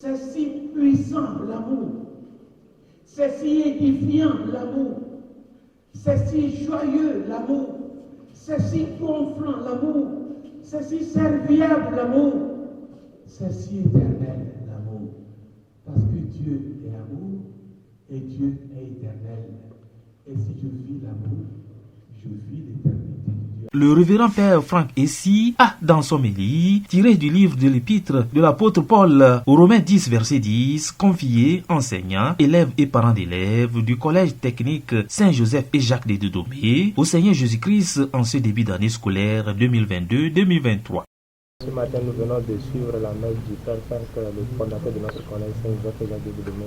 C'est si puissant l'amour, c'est si édifiant l'amour, c'est si joyeux l'amour, c'est si gonflant l'amour, c'est si serviable l'amour, c'est si éternel l'amour. Parce que Dieu est amour et Dieu est éternel. Et si je vis l'amour, je vis l'éternité de Dieu. Le révérend Père Franck Essy a, dans son mélie, tiré du livre de l'épître de l'apôtre Paul aux Romains 10, verset 10, confié, enseignants, élèves et parents d'élèves du collège technique Saint-Joseph et Jacques de Domé, au Seigneur Jésus-Christ en ce début d'année scolaire 2022-2023. Ce matin, nous venons de suivre la messe du Père Franck, le fondateur de notre collège Saint-Joseph et Jacques de Domé,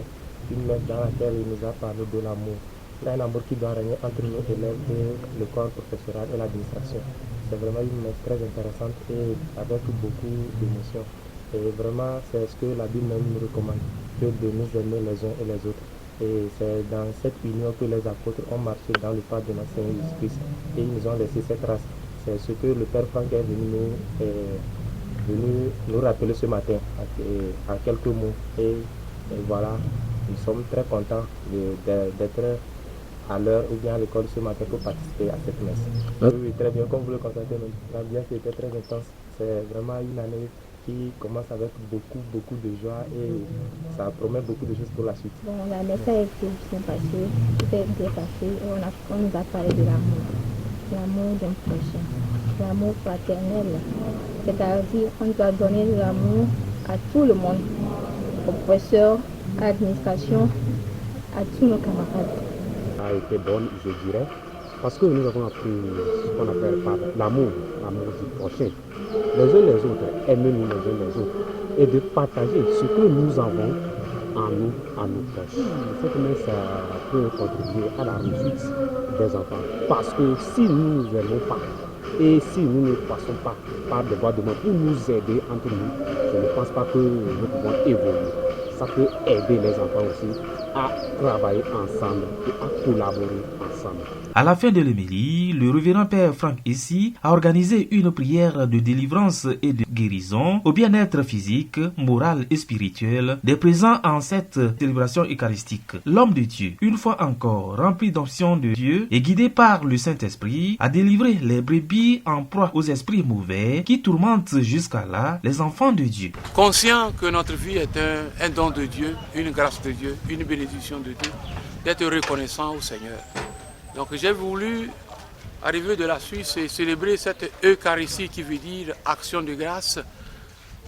une messe dans laquelle il nous a parlé de l'amour. Il y a un amour qui doit régner entre nous élèves et le corps professoral et l'administration. C'est vraiment une messe très intéressante et avec beaucoup d'émotions. Et vraiment, c'est ce que la Bible même nous recommande, que de nous aimer les uns et les autres. Et c'est dans cette union que les apôtres ont marché dans le pas de notre Seigneur Jésus-Christ et ils nous ont laissé cette trace. C'est ce que le Père Franck est venu nous rappeler ce matin en quelques mots. Et voilà, nous sommes très contents d'être à l'heure ou bien à l'école ce matin pour participer à cette messe. Oui, très bien, comme vous le constatez, l'ambiance était très intense. C'est vraiment une année qui commence avec beaucoup de joie et ça promet beaucoup de choses pour la suite. Bon, la messe a été bien passée, tout est bien passé. On nous a parlé de l'amour d'un prochain, l'amour fraternel. C'est-à-dire qu'on doit donner de l'amour à tout le monde, aux professeurs, à l'administration, à tous nos camarades. A été bonne, je dirais, parce que nous avons appris ce qu'on appelle par l'amour du prochain. Les uns les autres, aimez-nous les uns les autres, et de partager ce que nous avons en nous, à nos proches. Cette messe peut contribuer à la réussite des enfants, parce que si nous ne nous aimons pas, et si nous ne passons pas par des voies de mort pour nous aider entre nous, je ne pense pas que nous pouvons évoluer. Ça peut aider les enfants aussi à travailler ensemble et à collaborer ensemble. À la fin de l'homélie, le révérend Père Franck Essy a organisé une prière de délivrance et de guérison au bien-être physique, moral et spirituel des présents en cette célébration eucharistique. L'homme de Dieu, une fois encore rempli d'options de Dieu et guidé par le Saint-Esprit, a délivré les brebis en proie aux esprits mauvais qui tourmentent jusqu'à là les enfants de Dieu. Conscient que notre vie est un don de Dieu, une grâce de Dieu, une bénédiction de Dieu, d'être reconnaissant au Seigneur. Donc j'ai voulu arriver de la Suisse et célébrer cette Eucharistie qui veut dire action de grâce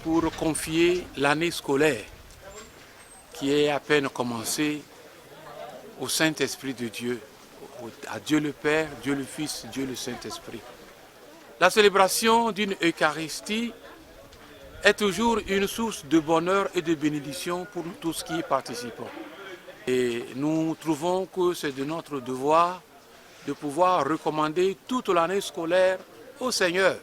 pour confier l'année scolaire qui est à peine commencée au Saint-Esprit de Dieu, à Dieu le Père, Dieu le Fils, Dieu le Saint-Esprit. La célébration d'une Eucharistie est toujours une source de bonheur et de bénédiction pour nous tous qui y participons. Et nous trouvons que c'est de notre devoir de pouvoir recommander toute l'année scolaire au Seigneur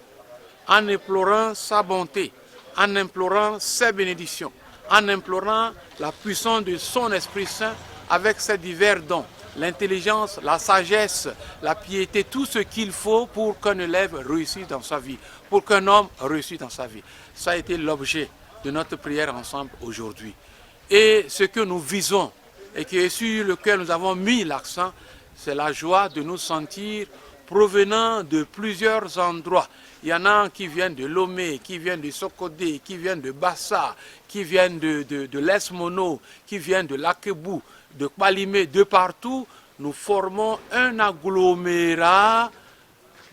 en implorant sa bonté, en implorant ses bénédictions, en implorant la puissance de son Esprit Saint avec ses divers dons, l'intelligence, la sagesse, la piété, tout ce qu'il faut pour qu'un élève réussisse dans sa vie, pour qu'un homme réussisse dans sa vie. Ça a été l'objet de notre prière ensemble aujourd'hui. Et ce que nous visons et qui est sur lequel nous avons mis l'accent, c'est la joie de nous sentir provenant de plusieurs endroits. Il y en a qui viennent de Lomé, qui viennent de Sokodé, qui viennent de Bassa, qui viennent de l'Esmono, qui viennent de Lakebou, de Kpalimé, de partout. Nous formons un agglomérat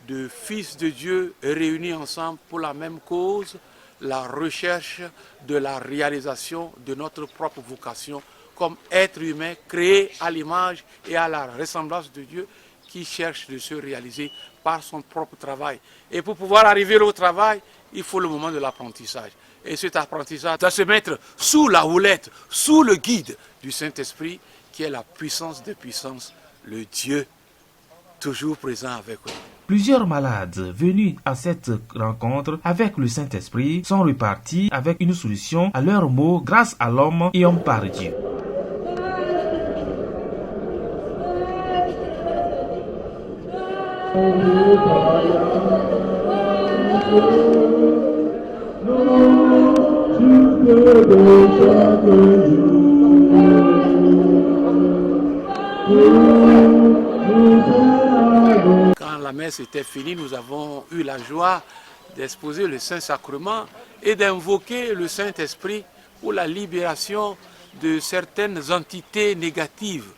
de fils de Dieu réunis ensemble pour la même cause, la recherche de la réalisation de notre propre vocation comme être humain créé à l'image et à la ressemblance de Dieu qui cherche de se réaliser par son propre travail. Et pour pouvoir arriver au travail, il faut le moment de l'apprentissage. Et cet apprentissage doit se mettre sous la houlette, sous le guide du Saint-Esprit qui est la puissance des puissances, le Dieu toujours présent avec nous. Plusieurs malades venus à cette rencontre avec le Saint-Esprit sont repartis avec une solution à leurs maux grâce à l'homme et homme par Dieu. Nous Quand la messe était finie, nous avons eu la joie d'exposer le Saint-Sacrement et d'invoquer le Saint-Esprit pour la libération de certaines entités négatives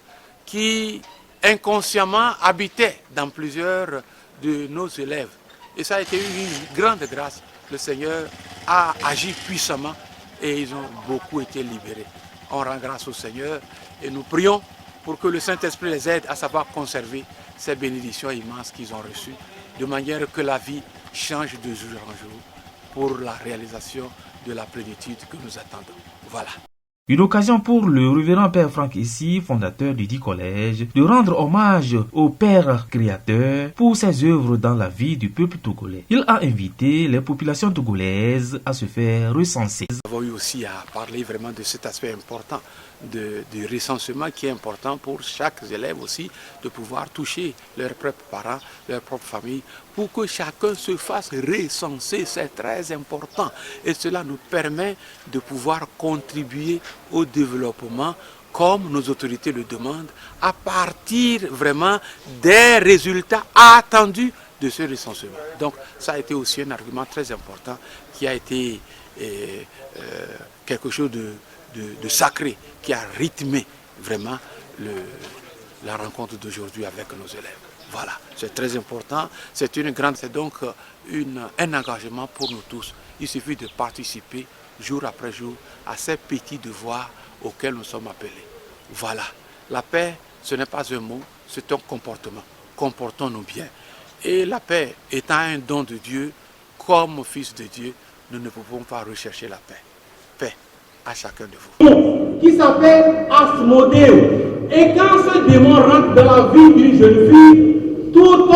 qui inconsciemment habitaient dans plusieurs de nos élèves. Et ça a été une grande grâce. Le Seigneur a agi puissamment et ils ont beaucoup été libérés. On rend grâce au Seigneur et nous prions pour que le Saint-Esprit les aide à savoir conserver ces bénédictions immenses qu'ils ont reçues, de manière que la vie change de jour en jour pour la réalisation de la plénitude que nous attendons. Voilà. Une occasion pour le révérend Père Franck Issy, fondateur du dit collège, de rendre hommage au Père créateur pour ses œuvres dans la vie du peuple togolais. Il a invité les populations togolaises à se faire recenser. Nous avons eu aussi à parler vraiment de cet aspect important du recensement qui est important pour chaque élève aussi, de pouvoir toucher leurs propres parents, leur propre famille, pour que chacun se fasse recenser. C'est très important et cela nous permet de pouvoir contribuer au développement comme nos autorités le demandent, à partir vraiment des résultats attendus de ce recensement. Donc ça a été aussi un argument très important qui a été quelque chose de sacré, qui a rythmé vraiment la rencontre d'aujourd'hui avec nos élèves. Voilà, c'est très important, c'est donc un engagement pour nous tous. Il suffit de participer jour après jour à ces petits devoirs auxquels nous sommes appelés. Voilà, la paix, ce n'est pas un mot, c'est un comportement. Comportons-nous bien. Et la paix étant un don de Dieu, comme fils de Dieu, nous ne pouvons pas rechercher la paix. Paix à chacun de vous. Qui s'appelle Asmodée. Et quand ce démon rentre dans la vie d'une jeune fille, tout homme